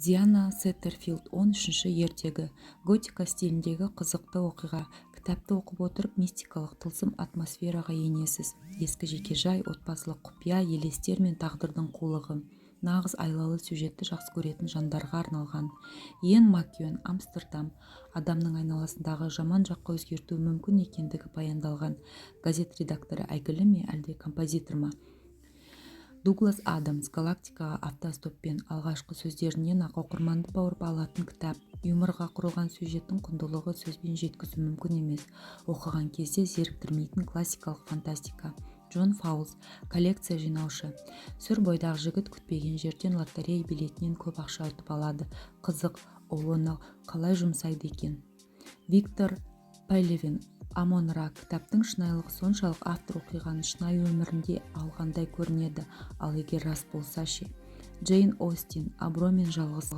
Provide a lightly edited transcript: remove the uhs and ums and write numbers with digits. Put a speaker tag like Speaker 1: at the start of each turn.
Speaker 1: Диана Сеттерфилд 13-ші ертегі. Готика стиліндегі қызықты оқиға. Кітапты оқып отырып мистикалық тылсым атмосфераға енесіз. Ескі жекежай, отбасылық құпия, елестер мен тағдырдың қулығы. Нағыз айлалы сюжетті жақсы көретін жандарға арналған. Иэн Маккеон, Амстердам. Адамның айналасындағы жаман жаққа өзгерту мүмкін екендігі баяндалған. Газет редакторы әйгілі ме, әлде композитор ма? Дуглас Адамс галактикаға автостоппен алғашқы сөздерінен ақ оқырманды бауырып алатын кітап. Юморға құрылған сюжеттің құндылығы сөзбен жеткізу мүмкін емес. Оқыған кезде зеріктірмейтін классикалық фантастика. Джон Фаулс, коллекция жинаушы. Сүр бойдағы жігіт күтпеген жерден лотерея билетінен көп ақша ұтып алады. Қызық, ол оны қалай жұмсайды екен? Виктор Пелевин, Амон Ра. Кітаптың шынайылығы соншалық автор оқиғаны шынайы өмірінде алғандай көрінеді, ал егер рас болса ше? Джейн Остин, абырой мен жалғыз.